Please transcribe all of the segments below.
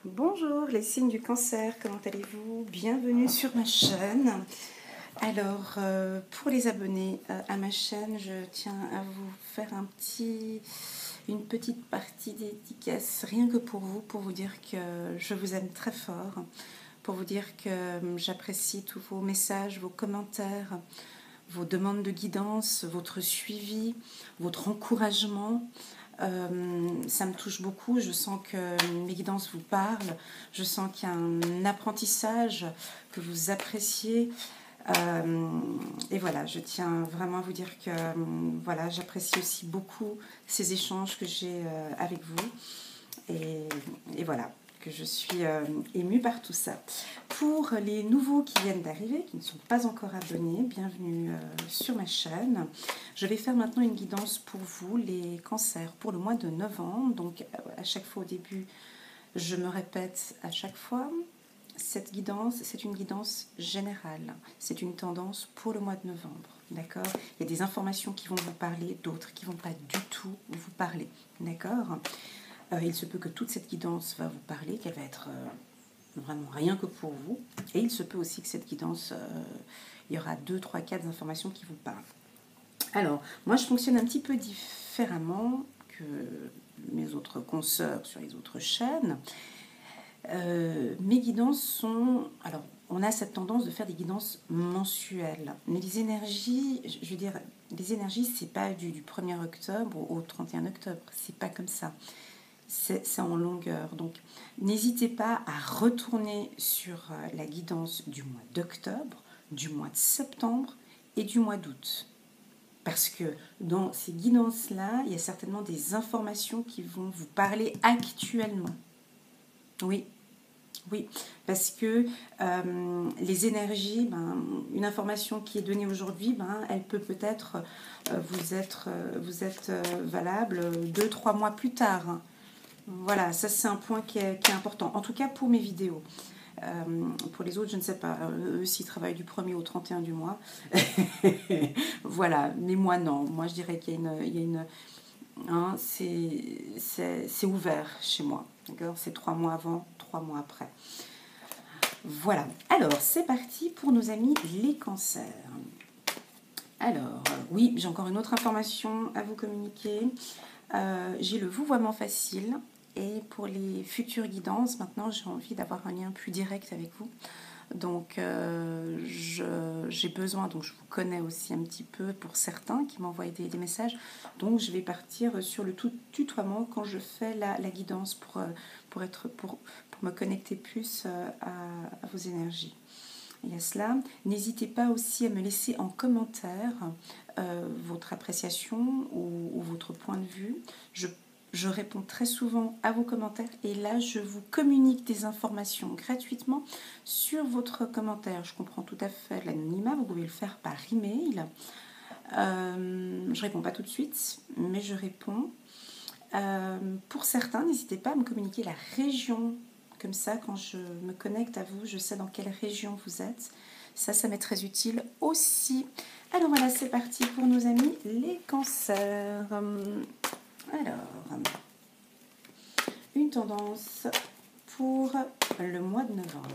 Bonjour les signes du cancer, comment allez-vous? Bienvenue sur ma chaîne. Alors, pour les abonnés à ma chaîne, je tiens à vous faire une petite partie dédicace, rien que pour vous dire que je vous aime très fort, pour vous dire que j'apprécie tous vos messages, vos commentaires, vos demandes de guidance, votre suivi, votre encouragement. Ça me touche beaucoup, je sens que mes guidances vous parlent, je sens qu'il y a un apprentissage, que vous appréciez. Et voilà, je tiens vraiment à vous dire que voilà, j'apprécie aussi beaucoup ces échanges que j'ai avec vous. Et voilà, que je suis émue par tout ça. Pour les nouveaux qui viennent d'arriver, qui ne sont pas encore abonnés, bienvenue sur ma chaîne. Je vais faire maintenant une guidance pour vous, les cancers, pour le mois de novembre. Donc à chaque fois au début, je me répète à chaque fois, cette guidance, c'est une guidance générale. C'est une tendance pour le mois de novembre. D'accord? Il y a des informations qui vont vous parler, d'autres qui ne vont pas du tout vous parler. D'accord? Il se peut que toute cette guidance va vous parler, qu'elle va être vraiment rien que pour vous. Et il se peut aussi que cette guidance, il y aura 2, 3, 4 informations qui vous parlent. Alors, moi je fonctionne un petit peu différemment que mes autres consoeurs sur les autres chaînes. Mes guidances sont... Alors, on a cette tendance de faire des guidances mensuelles. Mais les énergies, je veux dire, les énergies, c'est pas du 1er octobre au 31 octobre. C'est pas comme ça. C'est en longueur. Donc, n'hésitez pas à retourner sur la guidance du mois d'octobre, du mois de septembre et du mois d'août. Parce que dans ces guidances-là, il y a certainement des informations qui vont vous parler actuellement. Oui, oui, parce que les énergies, une information qui est donnée aujourd'hui, elle peut peut-être vous être valable 2-3 mois plus tard. Hein. Voilà, ça c'est un point qui est important. En tout cas pour mes vidéos. Pour les autres, je ne sais pas. Eux, s'ils travaillent du 1er au 31 du mois. Voilà, mais moi non. Moi je dirais qu'il y a une hein, c'est ouvert chez moi. D'accord? C'est 3 mois avant, 3 mois après. Voilà. Alors, c'est parti pour nos amis les cancers. Alors, oui, j'ai encore une autre information à vous communiquer. J'ai le vouvoiement facile. Et pour les futures guidances, maintenant, j'ai envie d'avoir un lien plus direct avec vous. Donc, j'ai besoin, donc je vous connais aussi un petit peu pour certains qui m'envoient des messages. Donc, je vais partir sur le tutoiement quand je fais la guidance pour me connecter plus à vos énergies. Et à cela, n'hésitez pas aussi à me laisser en commentaire votre appréciation ou votre point de vue. Je réponds très souvent à vos commentaires et là, je vous communique des informations gratuitement sur votre commentaire. Je comprends tout à fait l'anonymat, vous pouvez le faire par email. Je ne réponds pas tout de suite, mais je réponds. Pour certains, n'hésitez pas à me communiquer la région. Comme ça, quand je me connecte à vous, je sais dans quelle région vous êtes. Ça m'est très utile aussi. Alors voilà, c'est parti pour nos amis les cancers. Alors, une tendance pour le mois de novembre.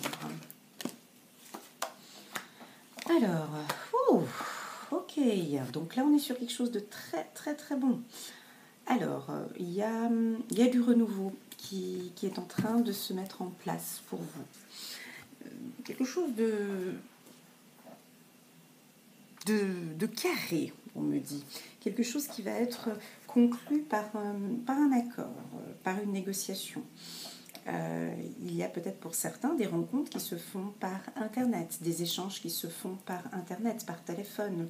Alors, ok, donc là on est sur quelque chose de très très très bon. Alors, il y a du renouveau qui est en train de se mettre en place pour vous. Quelque chose de carré, on me dit. Quelque chose qui va être conclu par un accord, par une négociation. Il y a peut-être pour certains des rencontres qui se font par Internet, des échanges qui se font par Internet, par téléphone,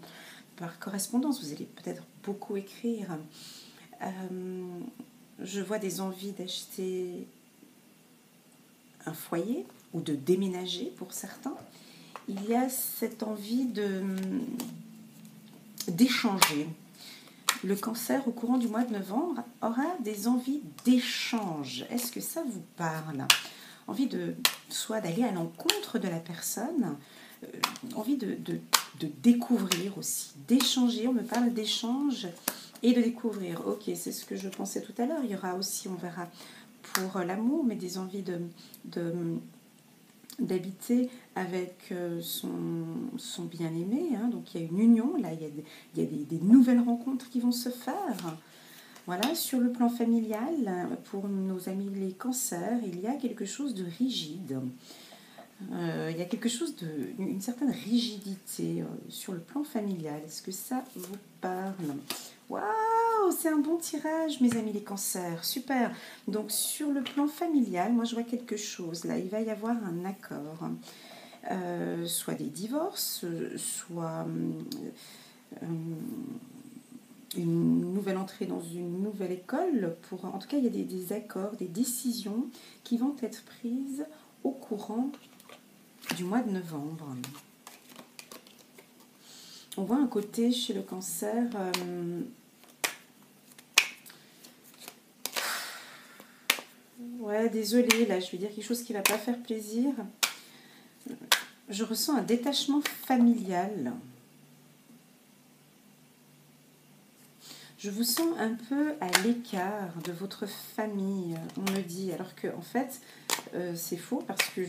par correspondance. Vous allez peut-être beaucoup écrire. Je vois des envies d'acheter un foyer ou de déménager pour certains. Il y a cette envie d'échanger. Le cancer, au courant du mois de novembre, aura des envies d'échange. Est-ce que ça vous parle? Envie soit d'aller à l'encontre de la personne, envie de découvrir aussi, d'échanger. On me parle d'échange et de découvrir. Ok, c'est ce que je pensais tout à l'heure. Il y aura aussi, on verra, pour l'amour, mais des envies d'habiter avec son bien-aimé. Hein. Donc il y a une union, là il y a des nouvelles rencontres qui vont se faire. Voilà, sur le plan familial, pour nos amis les cancers, il y a quelque chose de rigide. Il y a quelque chose une certaine rigidité sur le plan familial. Est-ce que ça vous parle? Waouh, c'est un bon tirage, mes amis les cancers. Super. Donc, sur le plan familial, moi, je vois quelque chose. Là, il va y avoir un accord. Soit des divorces, soit une nouvelle entrée dans une nouvelle école. En tout cas, il y a des accords, des décisions qui vont être prises au courant du mois de novembre. On voit un côté chez le cancer ouais, désolée, là je vais dire quelque chose qui ne va pas faire plaisir. Je ressens un détachement familial. Je vous sens un peu à l'écart de votre famille, on me dit, alors que en fait c'est faux parce que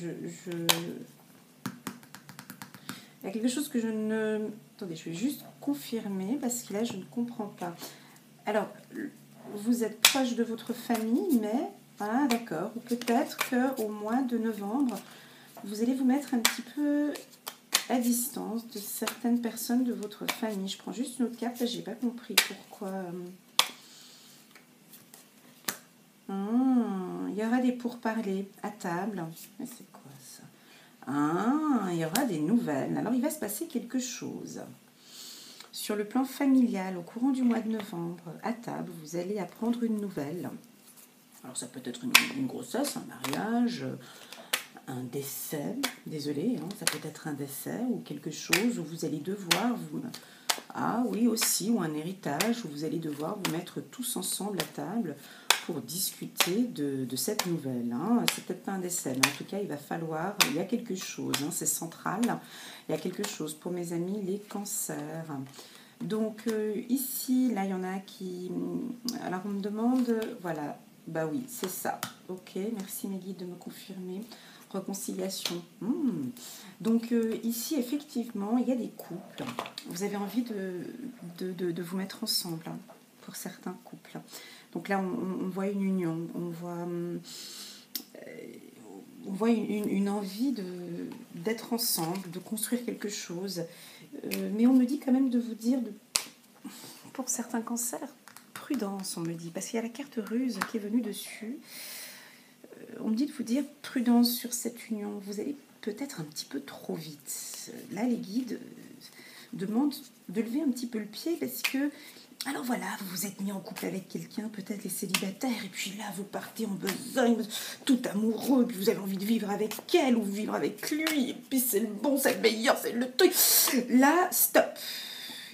il y a quelque chose que je ne... Attendez, je vais juste confirmer parce que là, je ne comprends pas. Alors, vous êtes proche de votre famille, mais... Ah, d'accord. Ou peut-être qu'au mois de novembre, vous allez vous mettre un petit peu à distance de certaines personnes de votre famille. Je prends juste une autre carte, là, je n'ai pas compris pourquoi... il y aura des pourparlers à table. Mais c'est quoi ça? Il y aura des nouvelles. Alors, il va se passer quelque chose. Sur le plan familial, au courant du mois de novembre, à table, vous allez apprendre une nouvelle. Alors, ça peut être une grossesse, un mariage, un décès. Désolée, hein, ça peut être un décès ou quelque chose où vous allez devoir vous... Ah oui, aussi, ou un héritage où vous allez devoir vous mettre tous ensemble à table pour discuter de cette nouvelle. Hein. C'est peut-être pas un décès, mais en tout cas, il va falloir... Il y a quelque chose, hein, c'est central. Il y a quelque chose pour mes amis, les cancers. Donc, ici, là, il y en a qui... Alors, on me demande... Voilà, bah oui, c'est ça. Ok, merci mes guides de me confirmer. Réconciliation. Donc, ici, effectivement, il y a des couples. Vous avez envie de vous mettre ensemble, hein, pour certains couples. Donc là, on voit une union, on voit une envie d'être ensemble, de construire quelque chose. Mais on me dit quand même de vous dire, pour certains cancers, prudence, on me dit, parce qu'il y a la carte ruse qui est venue dessus. On me dit de vous dire prudence sur cette union. Vous allez peut-être un petit peu trop vite. Là, les guides demandent de lever un petit peu le pied parce que... Alors voilà, vous vous êtes mis en couple avec quelqu'un, peut-être les célibataires, et puis là, vous partez en besogne, tout amoureux, puis vous avez envie de vivre avec elle ou vivre avec lui, et puis c'est le bon, c'est le meilleur, c'est le truc. Là, stop.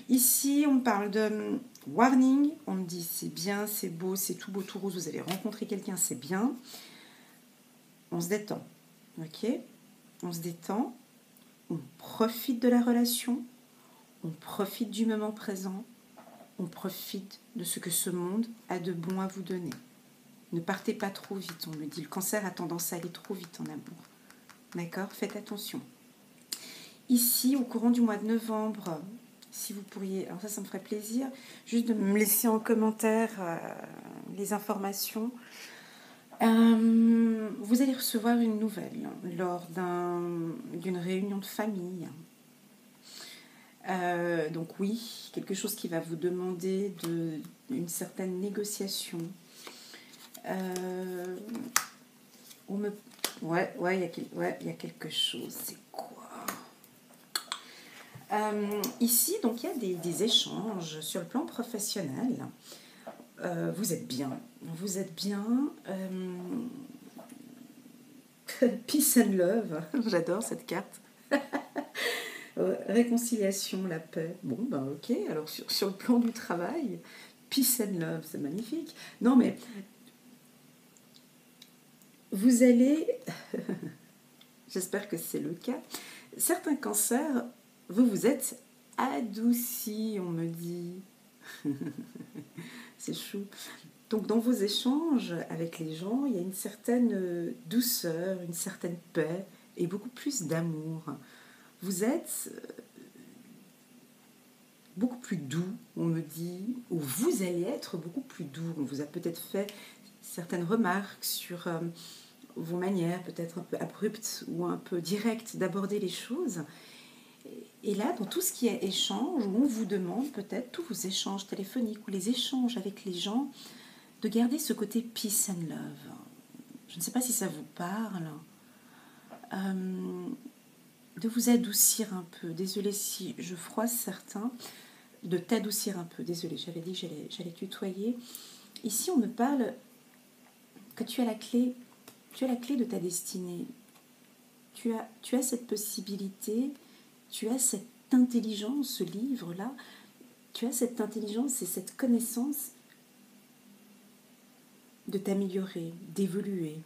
Ici, on parle de warning, on me dit c'est bien, c'est beau, c'est tout beau, tout rose, vous allez rencontrer quelqu'un, c'est bien. On se détend, ok? On se détend, on profite de la relation, on profite du moment présent, on profite de ce que ce monde a de bon à vous donner. Ne partez pas trop vite, on me dit. Le cancer a tendance à aller trop vite en amour. D'accord? Faites attention. Ici, au courant du mois de novembre, si vous pourriez... Alors ça me ferait plaisir, juste de me laisser en commentaire les informations. Vous allez recevoir une nouvelle lors d'une réunion de famille. Donc oui, quelque chose qui va vous demander une certaine négociation. Ouais, il y a quelque chose. C'est quoi? Ici, donc il y a des échanges sur le plan professionnel. Vous êtes bien. Vous êtes bien. Peace and love. J'adore cette carte. Réconciliation, la paix. Bon, ben ok. Alors, sur le plan du travail, peace and love, c'est magnifique. Non, mais vous allez... J'espère que c'est le cas. Certains cancers, vous êtes adoucis, on me dit. C'est chou. Donc dans vos échanges avec les gens, il y a une certaine douceur, une certaine paix et beaucoup plus d'amour. Vous êtes beaucoup plus doux, on me dit, ou vous allez être beaucoup plus doux. On vous a peut-être fait certaines remarques sur vos manières, peut-être un peu abruptes ou un peu directes d'aborder les choses. Et là, dans tout ce qui est échange, où on vous demande peut-être, tous vos échanges téléphoniques ou les échanges avec les gens, de garder ce côté peace and love. Je ne sais pas si ça vous parle. De vous adoucir un peu. Désolée si je froisse certains. De t'adoucir un peu. Désolée, j'avais dit que j'allais tutoyer. Ici, on me parle que tu as la clé de ta destinée. Tu as cette possibilité, tu as cette intelligence, ce livre-là, tu as cette intelligence et cette connaissance de t'améliorer, d'évoluer.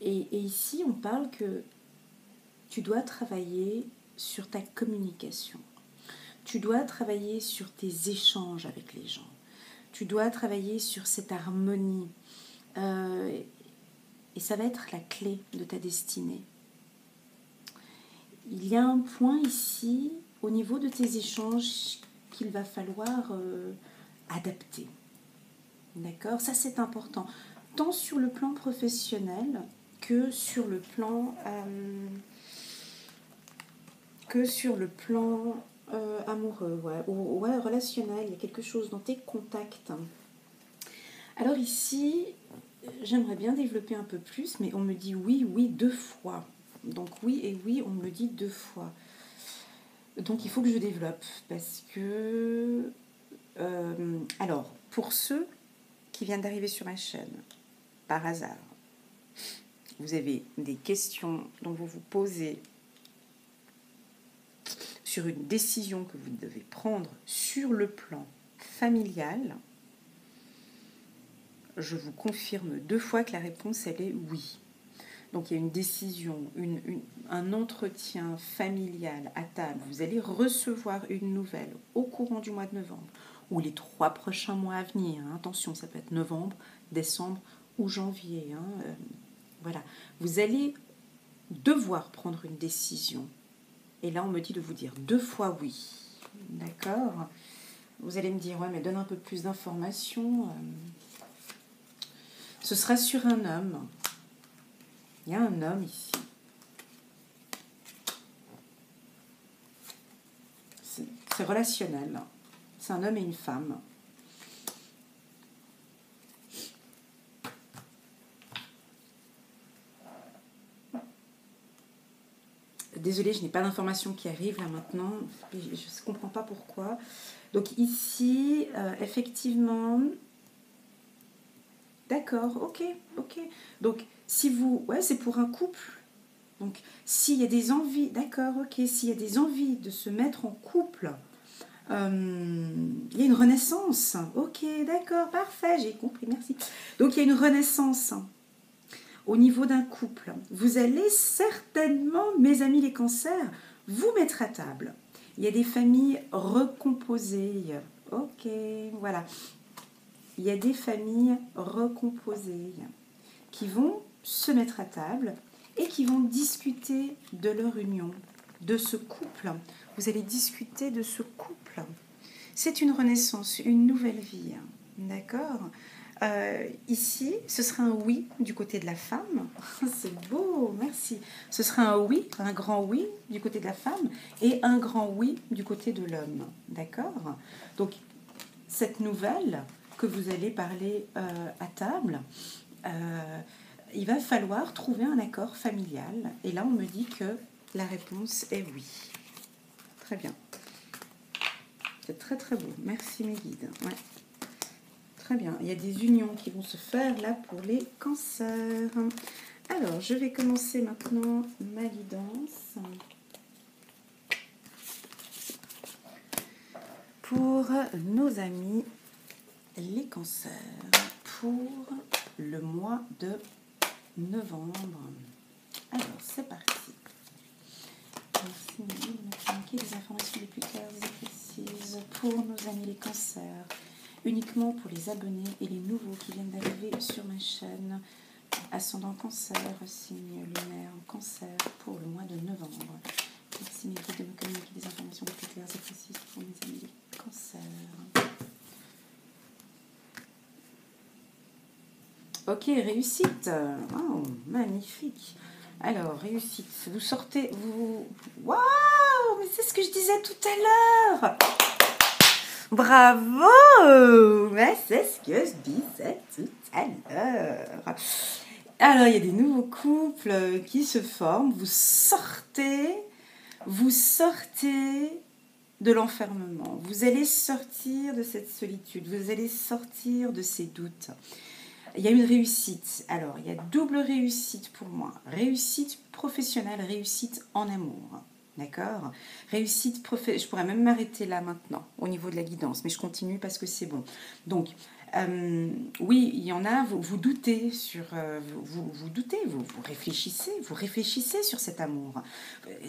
Et ici, on parle que tu dois travailler sur ta communication. Tu dois travailler sur tes échanges avec les gens. Tu dois travailler sur cette harmonie. Et ça va être la clé de ta destinée. Il y a un point ici, au niveau de tes échanges, qu'il va falloir adapter. D'accord ? Ça, c'est important. Tant sur le plan professionnel que sur le plan amoureux, ouais, relationnel. Il y a quelque chose dans tes contacts. Alors ici, j'aimerais bien développer un peu plus, mais on me dit oui, 2 fois. Donc oui et oui, on me le dit 2 fois. Donc il faut que je développe, parce que... alors, pour ceux qui viennent d'arriver sur ma chaîne, par hasard, vous avez des questions dont vous vous posez sur une décision que vous devez prendre sur le plan familial, je vous confirme 2 fois que la réponse, elle est oui. Donc il y a une décision, un entretien familial à table. Vous allez recevoir une nouvelle au courant du mois de novembre ou les 3 prochains mois à venir. Hein. Attention, ça peut être novembre, décembre ou janvier. Hein. Voilà. Vous allez devoir prendre une décision. Et là, on me dit de vous dire 2 fois oui. D'accord ? Vous allez me dire, ouais, mais donne un peu plus d'informations. Ce sera sur un homme. Il y a un homme ici. C'est relationnel. C'est un homme et une femme. Désolée, je n'ai pas d'informations qui arrivent là maintenant. Je ne comprends pas pourquoi. Donc ici, effectivement... D'accord, ok. Donc, si vous... Ouais, c'est pour un couple. Donc, s'il y a des envies... D'accord, ok. S'il y a des envies de se mettre en couple... il y a une renaissance. Ok, d'accord, parfait, j'ai compris, merci. Donc, il y a une renaissance au niveau d'un couple. Vous allez certainement, mes amis les cancers, vous mettre à table. Il y a des familles recomposées. Ok, voilà. Il y a des familles recomposées qui vont se mettre à table et qui vont discuter de leur union, de ce couple. Vous allez discuter de ce couple. C'est une renaissance, une nouvelle vie. D'accord ? Ici, ce sera un oui du côté de la femme. C'est beau, merci. Ce sera un oui, un grand oui du côté de la femme et un grand oui du côté de l'homme. D'accord ? Donc, cette nouvelle que vous allez parler à table, il va falloir trouver un accord familial. Et là, on me dit que la réponse est oui. Très bien. C'est très très beau. Merci mes guides. Ouais. Très bien. Il y a des unions qui vont se faire là pour les cancers. Alors, je vais commencer maintenant ma guidance. Pour nos amis les cancers, pour le mois de novembre. Alors, c'est parti. Merci Mélie de me communiquer des informations les plus claires et précises pour nos amis les cancers. uniquement pour les abonnés et les nouveaux qui viennent d'arriver sur ma chaîne. Ascendant Cancer, signe lunaire Cancer pour le mois de novembre. Merci mes guides de me communiquer des informations les plus claires et précises pour mes amis Cancer. Ok, réussite. Oh, magnifique. Alors, réussite. Vous sortez, vous... Waouh, mais c'est ce que je disais tout à l'heure. Bravo. Mais c'est ce que je disais tout à l'heure. Alors, il y a des nouveaux couples qui se forment. Vous sortez de l'enfermement. Vous allez sortir de cette solitude. Vous allez sortir de ces doutes. Il y a une réussite. Alors, il y a double réussite pour moi. Réussite professionnelle, réussite en amour. D'accord ? Réussite professionnelle. Je pourrais même m'arrêter là maintenant, au niveau de la guidance, mais je continue parce que c'est bon. Donc, oui, il y en a, vous doutez sur... vous doutez, vous réfléchissez sur cet amour.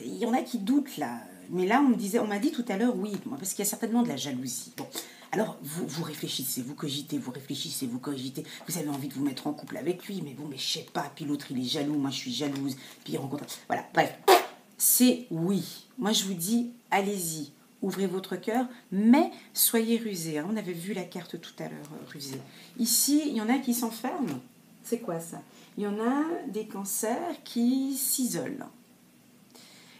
Il y en a qui doutent là. Mais là, on m'a dit tout à l'heure, oui, parce qu'il y a certainement de la jalousie. Bon. Alors, vous réfléchissez, vous cogitez, vous réfléchissez, vous cogitez. Vous avez envie de vous mettre en couple avec lui, mais bon, mais je sais pas. Puis l'autre, il est jaloux, moi je suis jalouse. Puis il rencontre... Voilà, bref. C'est oui. Moi, je vous dis, allez-y. Ouvrez votre cœur, mais soyez rusés. Hein. On avait vu la carte tout à l'heure, rusée. Ici, il y en a qui s'enferment. C'est quoi ça? Il y en a des cancers qui s'isolent.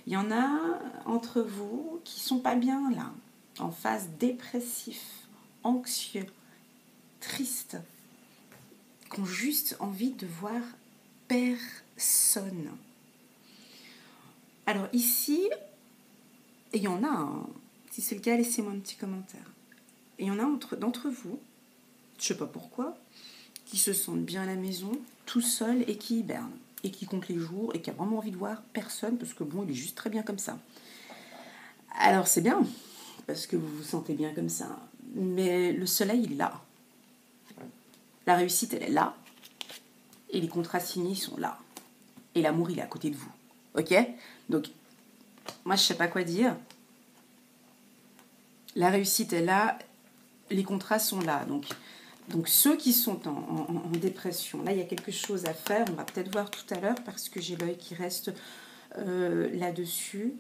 Il y en a entre vous qui sont pas bien là, en phase dépressif, anxieux, triste, qui ont juste envie de voir personne. Alors ici, il y en a, hein. Si c'est le cas, laissez-moi un petit commentaire. Il y en a d'entre vous, je ne sais pas pourquoi, qui se sentent bien à la maison, tout seuls et qui hibernent, et qui comptent les jours, et qui a vraiment envie de voir personne, parce que bon, il est juste très bien comme ça. Alors c'est bien, parce que vous vous sentez bien comme ça, mais le soleil, il est là. La réussite, elle est là, et les contrats signés sont là. Et l'amour, il est à côté de vous. Ok ? Donc, moi, je ne sais pas quoi dire. La réussite est là, les contrats sont là. Donc ceux qui sont en dépression, là, il y a quelque chose à faire. On va peut-être voir tout à l'heure, parce que j'ai l'œil qui reste là-dessus.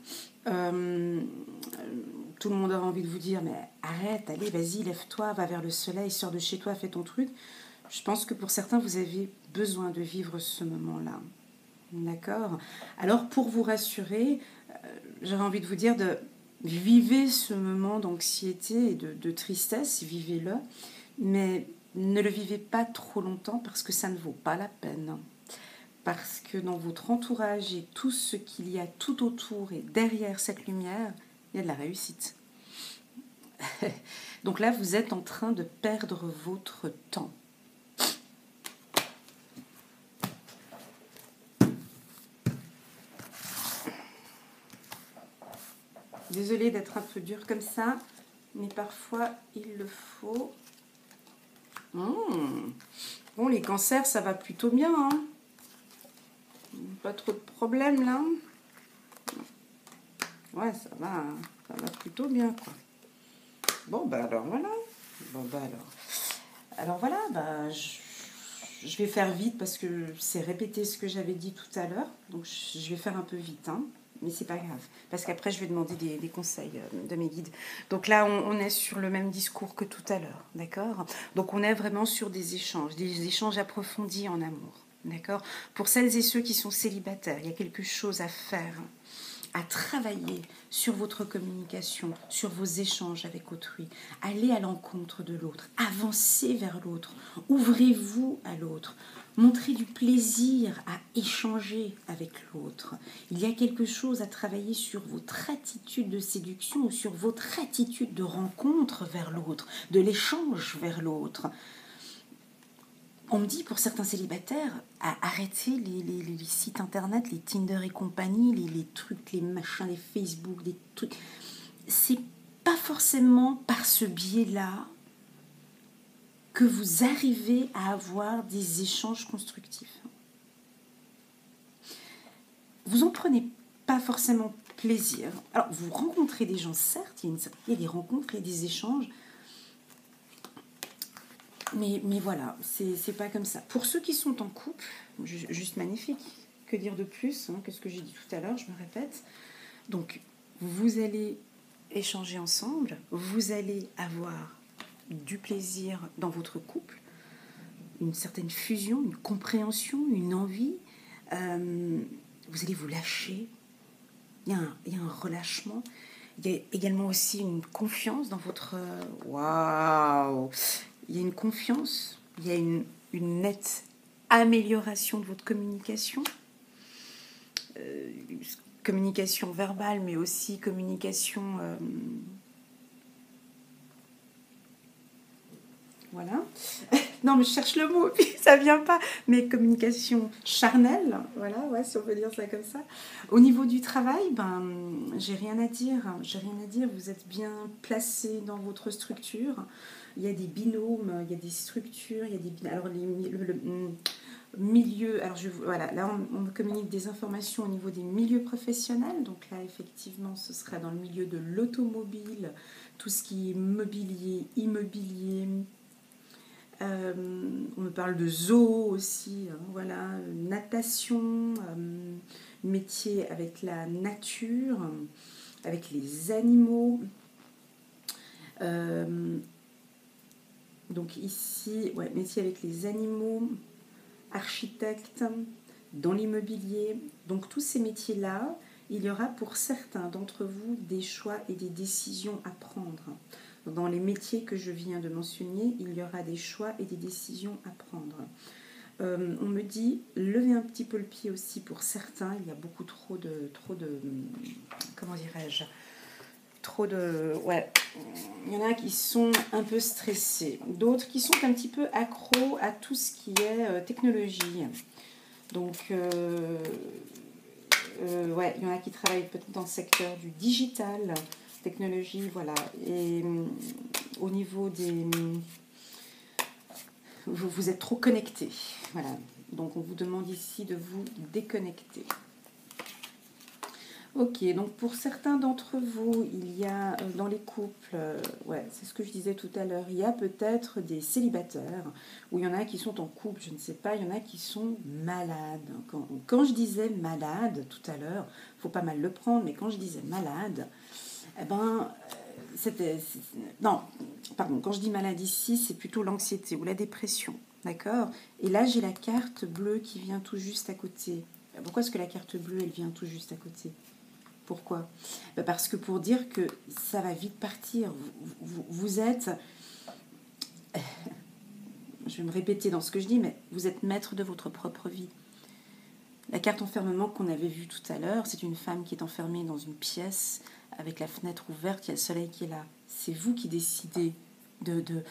Tout le monde aura envie de vous dire, mais arrête, allez, vas-y, lève-toi, va vers le soleil, sors de chez toi, fais ton truc. Je pense que pour certains, vous avez besoin de vivre ce moment-là. D'accord ? Alors, pour vous rassurer, j'aurais envie de vous dire de vivez ce moment d'anxiété et de tristesse, vivez-le, mais ne le vivez pas trop longtemps parce que ça ne vaut pas la peine. Parce que dans votre entourage et tout ce qu'il y a tout autour et derrière cette lumière, il y a de la réussite. Donc là, vous êtes en train de perdre votre temps. Désolée d'être un peu dure comme ça, mais parfois il le faut. Bon, les cancers, ça va plutôt bien. Hein. Pas trop de problèmes là. Ouais, ça va plutôt bien, quoi. Bon, bah alors voilà. Alors voilà, je vais faire vite parce que c'est répéter ce que j'avais dit tout à l'heure. Donc je vais faire un peu vite, hein. Mais c'est pas grave, parce qu'après je vais demander des conseils de mes guides. Donc là, on est sur le même discours que tout à l'heure, d'accord ? Donc on est vraiment sur des échanges approfondis en amour, d'accord ? Pour celles et ceux qui sont célibataires, il y a quelque chose à faire, à travailler sur votre communication, sur vos échanges avec autrui. Allez à l'encontre de l'autre, avancez vers l'autre, ouvrez-vous à l'autre. Montrez du plaisir à échanger avec l'autre. Il y a quelque chose à travailler sur votre attitude de séduction ou sur votre attitude de rencontre vers l'autre, de l'échange vers l'autre. On me dit pour certains célibataires, arrêtez les sites internet, les Tinder et compagnie, les trucs, les machins, les Facebook, les trucs. C'est pas forcément par ce biais-là que vous arrivez à avoir des échanges constructifs. Vous en prenez pas forcément plaisir. Alors, vous rencontrez des gens, certes, il y a des rencontres et des échanges, mais voilà, c'est pas comme ça. Pour ceux qui sont en couple, juste magnifique. Que dire de plus que ce que j'ai dit tout à l'heure, je me répète. Donc, vous allez échanger ensemble, vous allez avoir du plaisir dans votre couple, une certaine fusion, une compréhension, une envie. Vous allez vous lâcher. Il y a un relâchement. Il y a également aussi une confiance dans votre... Waouh! Il y a une confiance, il y a une nette amélioration de votre communication. Communication verbale, mais aussi communication... Voilà. Non, mais je cherche le mot, puis ça vient pas. Mais communication charnelle, voilà, ouais, si on peut dire ça comme ça. Au niveau du travail, j'ai rien à dire. J'ai rien à dire. Vous êtes bien placé dans votre structure. Il y a des binômes, il y a des structures, il y a des alors le milieu. Alors voilà, là on me communique des informations au niveau des milieux professionnels. Donc là, effectivement, ce sera dans le milieu de l'automobile, tout ce qui est mobilier, immobilier. On me parle de zoo aussi, voilà, natation, métier avec la nature, avec les animaux. Donc ici, ouais, métier avec les animaux, architecte, dans l'immobilier. Donc tous ces métiers-là, il y aura pour certains d'entre vous des choix et des décisions à prendre. Dans les métiers que je viens de mentionner, il y aura des choix et des décisions à prendre. On me dit, levez un petit peu le pied aussi pour certains. Il y a beaucoup trop de comment dirais-je, ouais. Il y en a qui sont un peu stressés. D'autres qui sont un petit peu accros à tout ce qui est technologie. Donc, ouais, il y en a qui travaillent peut-être dans le secteur du digital, technologie, voilà. Et au niveau des... Vous êtes trop connectés, voilà. Donc on vous demande ici de vous déconnecter. Ok, donc pour certains d'entre vous, il y a dans les couples, ouais, c'est ce que je disais tout à l'heure, il y a peut-être des célibataires, ou il y en a qui sont en couple, je ne sais pas, il y en a qui sont malades. Quand je disais malade tout à l'heure, il ne faut pas mal le prendre, mais quand je disais malade, eh ben, non, pardon, quand je dis malade ici, c'est plutôt l'anxiété ou la dépression, d'accord? Et là, j'ai la carte bleue qui vient tout juste à côté. Pourquoi est-ce que la carte bleue, elle vient tout juste à côté? Pourquoi? Parce que pour dire que ça va vite partir. Vous êtes... Je vais me répéter dans ce que je dis, mais vous êtes maître de votre propre vie. La carte enfermement qu'on avait vue tout à l'heure, c'est une femme qui est enfermée dans une pièce avec la fenêtre ouverte, il y a le soleil qui est là. C'est vous qui décidez de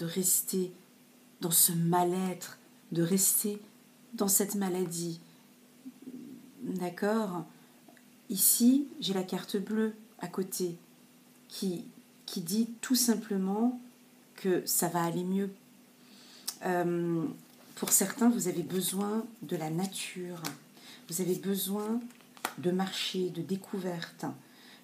rester dans ce mal-être, de rester dans cette maladie. D'accord ? Ici, j'ai la carte bleue à côté qui dit tout simplement que ça va aller mieux. Pour certains, vous avez besoin de la nature. Vous avez besoin de marcher, de découverte.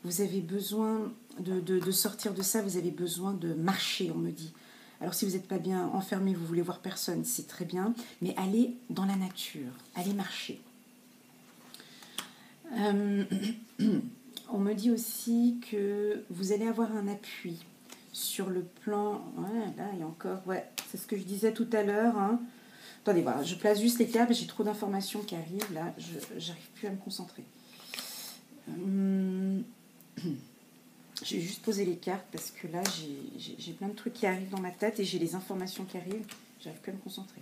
Vous avez besoin de sortir de ça. Vous avez besoin de marcher, on me dit. Alors si vous n'êtes pas bien enfermé, vous voulez voir personne, c'est très bien. Mais allez dans la nature, allez marcher. On me dit aussi que vous allez avoir un appui sur le plan... Ouais, là, il y a encore... Ouais, c'est ce que je disais tout à l'heure. Hein. Attendez, voilà, je place juste les cartes, j'ai trop d'informations qui arrivent. Là, j'arrive plus à me concentrer. J'ai juste posé les cartes parce que là, j'ai plein de trucs qui arrivent dans ma tête et j'ai les informations qui arrivent. J'arrive plus à me concentrer.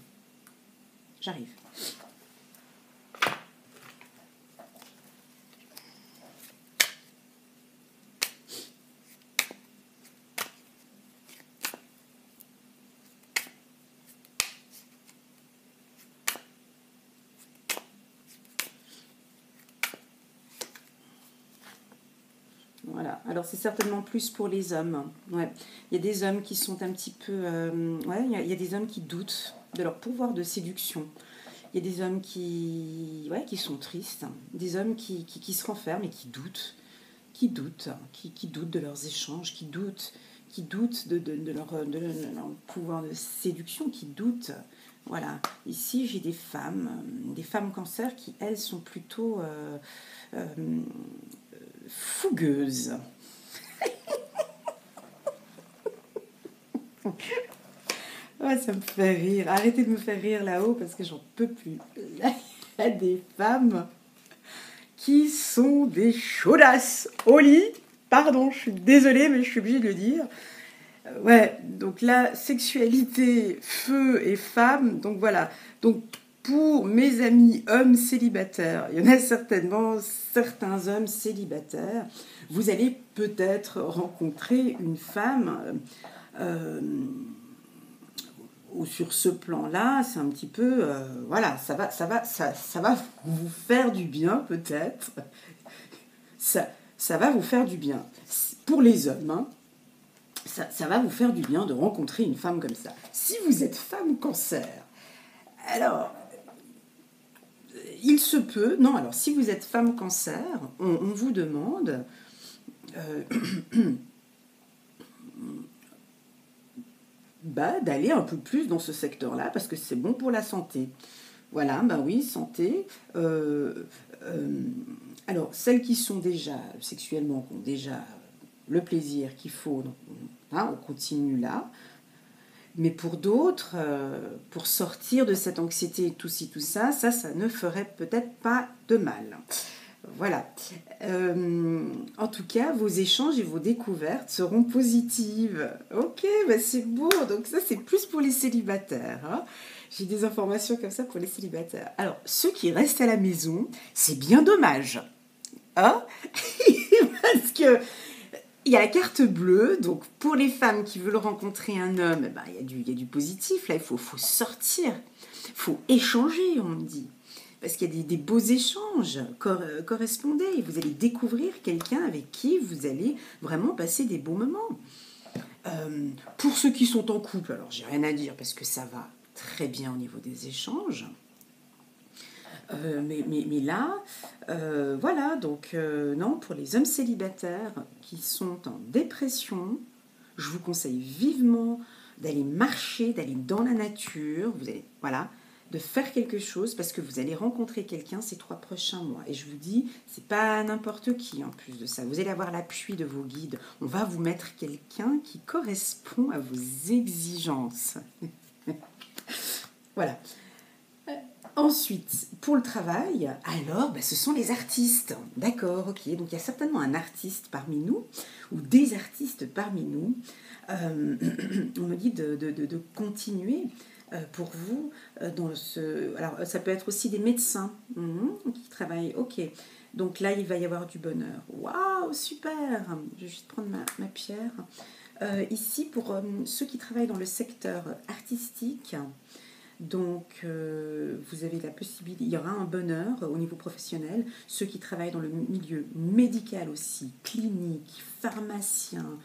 J'arrive. Voilà, alors c'est certainement plus pour les hommes. Ouais. Il y a des hommes qui sont un petit peu... ouais, il y a des hommes qui doutent de leur pouvoir de séduction. Il y a des hommes qui sont tristes, des hommes qui se renferment et qui doutent de leurs échanges, qui doutent qui doutent de leur pouvoir de séduction, qui doutent. Voilà, ici j'ai des femmes Cancer qui, elles, sont plutôt fougueuses. Ouais, ça me fait rire. Arrêtez de me faire rire là-haut parce que j'en peux plus. Il y a des femmes qui sont des chaudasses au lit. Pardon, je suis désolée, mais je suis obligée de le dire. Ouais, donc la sexualité, feu et femme, donc voilà. Donc pour mes amis hommes célibataires, il y en a certainement certains hommes célibataires, vous allez peut-être rencontrer une femme ou sur ce plan-là, c'est un petit peu, voilà, ça va vous faire du bien peut-être. Ça va vous faire du bien. Pour les hommes, hein, ça va vous faire du bien de rencontrer une femme comme ça. Si vous êtes femme Cancer, alors, il se peut, non, alors si vous êtes femme Cancer, on vous demande d'aller un peu plus dans ce secteur-là parce que c'est bon pour la santé. Voilà, ben oui, santé. Alors, celles qui sont déjà sexuellement, qui ont déjà le plaisir qu'il faut, donc, hein, on continue là. Mais pour d'autres, pour sortir de cette anxiété, tout ci, tout ça, ça ne ferait peut-être pas de mal. Voilà. En tout cas, vos échanges et vos découvertes seront positives. Ok, bah c'est beau. Donc ça, c'est plus pour les célibataires. Hein. J'ai des informations comme ça pour les célibataires. Alors, ceux qui restent à la maison, c'est bien dommage. Hein. Parce que il y a la carte bleue, donc pour les femmes qui veulent rencontrer un homme, ben, il y a du positif, là, il faut sortir, il faut échanger, on me dit. Parce qu'il y a des beaux échanges, correspondez, et vous allez découvrir quelqu'un avec qui vous allez vraiment passer des beaux moments. Pour ceux qui sont en couple, alors j'ai rien à dire parce que ça va très bien au niveau des échanges. Mais là, voilà, donc non, pour les hommes célibataires qui sont en dépression, je vous conseille vivement d'aller marcher, d'aller dans la nature, vous allez, voilà, de faire quelque chose parce que vous allez rencontrer quelqu'un ces 3 prochains mois. Et je vous dis, c'est pas n'importe qui en plus de ça. Vous allez avoir l'appui de vos guides. On va vous mettre quelqu'un qui correspond à vos exigences. Voilà. Ensuite, pour le travail, alors, ce sont les artistes. D'accord, ok. Donc, il y a certainement un artiste parmi nous, ou des artistes parmi nous. On me dit de continuer pour vous dans ce... Alors, ça peut être aussi des médecins qui travaillent. Ok. Donc là, il va y avoir du bonheur. Waouh, super. Je vais juste prendre ma pierre. Ici, pour ceux qui travaillent dans le secteur artistique... Donc, vous avez la possibilité, il y aura un bonheur au niveau professionnel. Ceux qui travaillent dans le milieu médical aussi, clinique, pharmacien,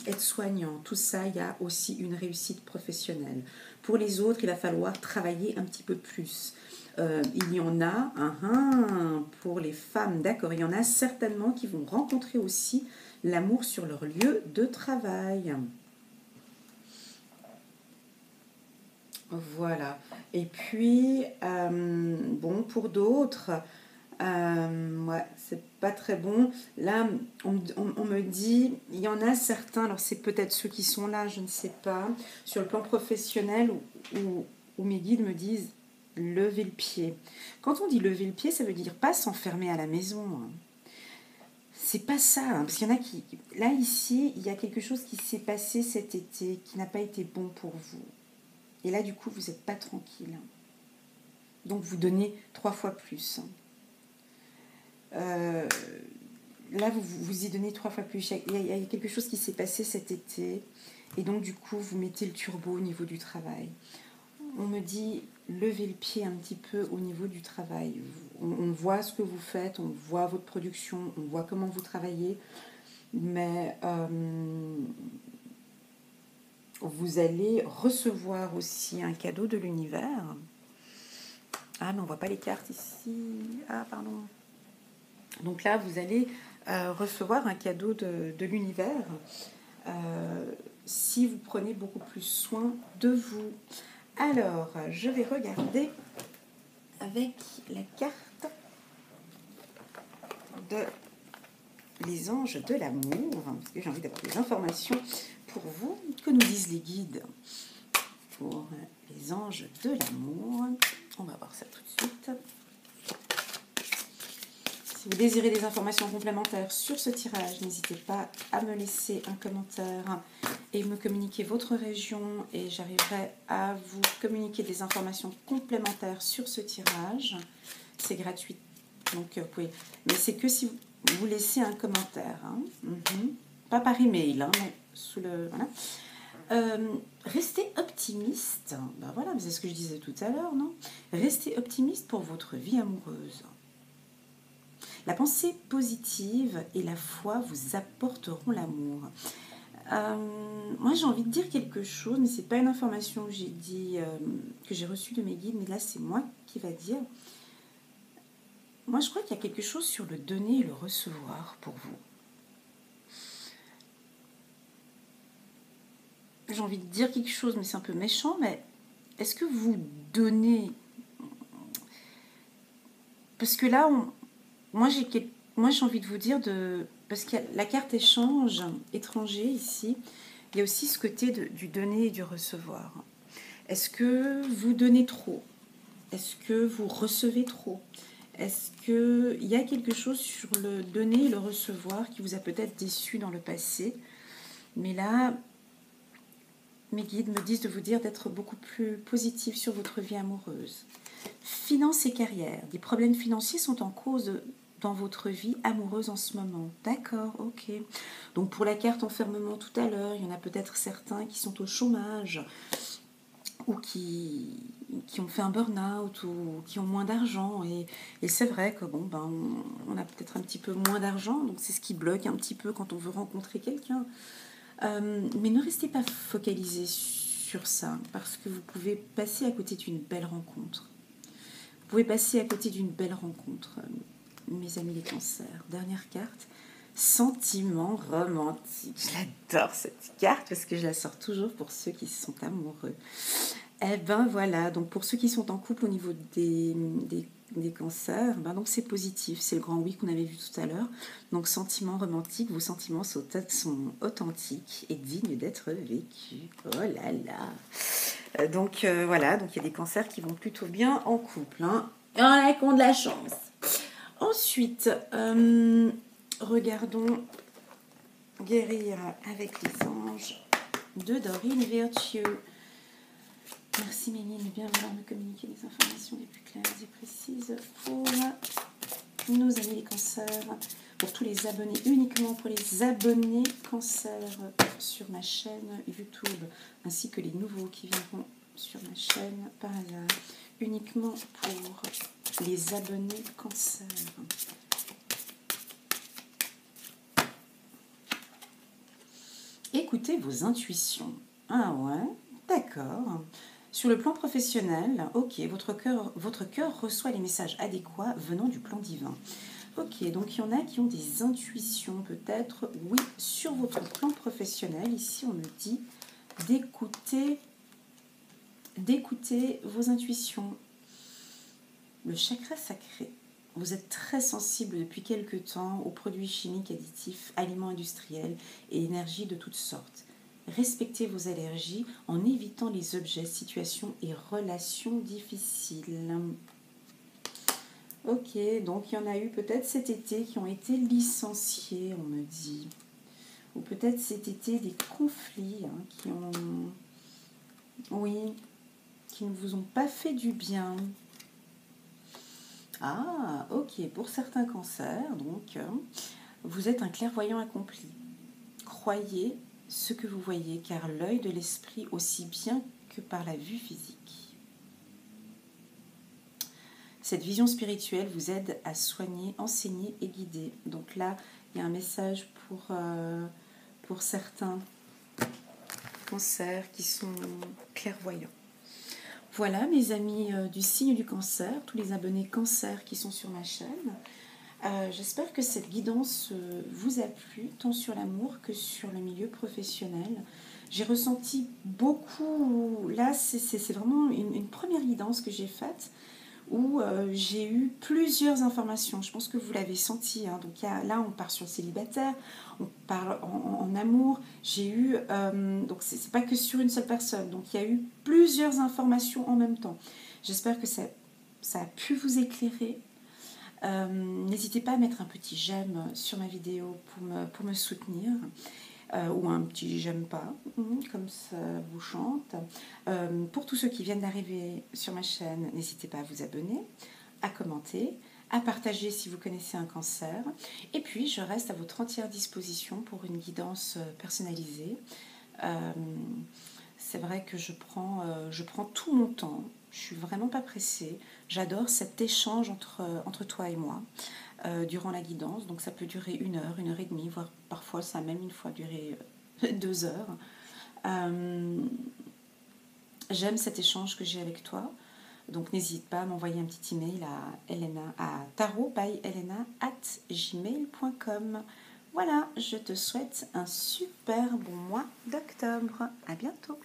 aide-soignant, tout ça, il y a aussi une réussite professionnelle. Pour les autres, il va falloir travailler un petit peu plus. Il y en a, pour les femmes, d'accord, il y en a certainement qui vont rencontrer aussi l'amour sur leur lieu de travail. Voilà. Et puis, bon, pour d'autres, ouais, c'est pas très bon. Là, on me dit, il y en a certains, alors c'est peut-être ceux qui sont là, je ne sais pas, sur le plan professionnel où mes guides me disent lever le pied. Quand on dit lever le pied, ça veut dire pas s'enfermer à la maison. C'est pas ça, hein, parce qu'il y en a qui... Là, ici, il y a quelque chose qui s'est passé cet été, qui n'a pas été bon pour vous. Et là, du coup, vous n'êtes pas tranquille. Donc, vous donnez 3 fois plus. Là, vous y donnez 3 fois plus. Il y a quelque chose qui s'est passé cet été. Et donc, du coup, vous mettez le turbo au niveau du travail. On me dit, levez le pied un petit peu au niveau du travail. On voit ce que vous faites, on voit votre production, on voit comment vous travaillez. Mais... vous allez recevoir aussi un cadeau de l'univers. Ah, mais on ne voit pas les cartes ici. Ah, pardon. Donc là, vous allez recevoir un cadeau de l'univers. si vous prenez beaucoup plus soin de vous. Alors, je vais regarder avec la carte de les anges de l'amour, parce que j'ai envie d'avoir des informations pour vous. Que nous disent les guides pour les anges de l'amour? On va voir ça tout de suite. Si vous désirez des informations complémentaires sur ce tirage, n'hésitez pas à me laisser un commentaire et me communiquer votre région et j'arriverai à vous communiquer des informations complémentaires sur ce tirage. C'est gratuit, donc vous pouvez... Mais c'est que si vous laissez un commentaire. Hein. Pas par email, hein, mais sous le... Voilà. Restez optimiste. Ben voilà, c'est ce que je disais tout à l'heure, non? Restez optimiste pour votre vie amoureuse. La pensée positive et la foi vous apporteront l'amour. Moi, j'ai envie de dire quelque chose, mais ce n'est pas une information que j'ai dit, que j'ai reçue de mes guides, mais là, c'est moi qui va dire. Moi, je crois qu'il y a quelque chose sur le donner et le recevoir pour vous. J'ai envie de dire quelque chose, mais c'est un peu méchant, mais est-ce que vous donnez... Parce que là, moi, j'ai envie de vous dire, parce que la carte échange, étranger ici, il y a aussi ce côté du donner et du recevoir. Est-ce que vous donnez trop? Est-ce que vous recevez trop? Est-ce qu'il y a quelque chose sur le donner et le recevoir qui vous a peut-être déçu dans le passé? Mais là, mes guides me disent de vous dire d'être beaucoup plus positif sur votre vie amoureuse. Finances et carrière. Des problèmes financiers sont en cause dans votre vie amoureuse en ce moment. D'accord, ok. Donc pour la carte enfermement tout à l'heure, il y en a peut-être certains qui sont au chômage ou qui ont fait un burn-out ou qui ont moins d'argent. Et c'est vrai que bon, ben, on a peut-être un petit peu moins d'argent, donc c'est ce qui bloque un petit peu quand on veut rencontrer quelqu'un. Mais ne restez pas focalisé sur ça, parce que vous pouvez passer à côté d'une belle rencontre. Vous pouvez passer à côté d'une belle rencontre, mes amis les cancers. Dernière carte, sentiment romantique. J'adore cette carte parce que je la sors toujours pour ceux qui sont amoureux. Eh ben voilà, donc pour ceux qui sont en couple au niveau des cancers, ben donc c'est positif, c'est le grand oui qu'on avait vu tout à l'heure. Donc sentiment romantique, vos sentiments sont authentiques et dignes d'être vécus. Oh là là. Donc voilà, donc il y a des cancers qui vont plutôt bien en couple. Hein. Il y en a qui ont de la chance. Ensuite, regardons guérir avec les anges de Dorine Virtue. Merci Méline de bien vouloir me communiquer des informations les plus claires et précises pour nos amis les cancers, pour tous les abonnés, uniquement pour les abonnés cancers sur ma chaîne YouTube, ainsi que les nouveaux qui viendront sur ma chaîne par hasard, uniquement pour les abonnés cancers. Écoutez vos intuitions. Ah ouais, d'accord. Sur le plan professionnel, ok, votre cœur reçoit les messages adéquats venant du plan divin. Ok, donc il y en a qui ont des intuitions peut-être, oui, sur votre plan professionnel. Ici, on me dit d'écouter vos intuitions. Le chakra sacré. Vous êtes très sensible depuis quelque temps aux produits chimiques additifs, aliments industriels et énergies de toutes sortes. Respectez vos allergies en évitant les objets, situations et relations difficiles. Ok, donc il y en a eu peut-être cet été qui ont été licenciés, on me dit. Ou peut-être cet été des conflits qui ne vous ont pas fait du bien. Ah, ok, pour certains cancers, donc, vous êtes un clairvoyant accompli. Croyez ce que vous voyez, car l'œil de l'esprit aussi bien que par la vue physique. Cette vision spirituelle vous aide à soigner, enseigner et guider. Donc là, il y a un message pour certains cancers qui sont clairvoyants. Voilà mes amis du signe du cancer, tous les abonnés cancer qui sont sur ma chaîne. J'espère que cette guidance vous a plu, tant sur l'amour que sur le milieu professionnel. J'ai ressenti beaucoup, là c'est vraiment une première guidance que j'ai faite, où j'ai eu plusieurs informations. Je pense que vous l'avez senti. Hein. Donc là, on part sur le célibataire, on parle en amour. J'ai eu... donc c'est pas que sur une seule personne. Donc il y a eu plusieurs informations en même temps. J'espère que ça a pu vous éclairer. N'hésitez pas à mettre un petit j'aime sur ma vidéo pour me soutenir. Ou un petit j'aime pas, comme ça vous chante. Pour tous ceux qui viennent d'arriver sur ma chaîne, n'hésitez pas à vous abonner, à commenter, à partager si vous connaissez un cancer. Et puis, je reste à votre entière disposition pour une guidance personnalisée. C'est vrai que je prends tout mon temps. Je suis vraiment pas pressée. J'adore cet échange entre toi et moi durant la guidance. Donc ça peut durer 1 heure et demie, voire parfois ça a même une fois duré 2 heures. J'aime cet échange que j'ai avec toi. Donc n'hésite pas à m'envoyer un petit email à tarotbyelena@gmail.com. Voilà, je te souhaite un super bon mois d'octobre. À bientôt.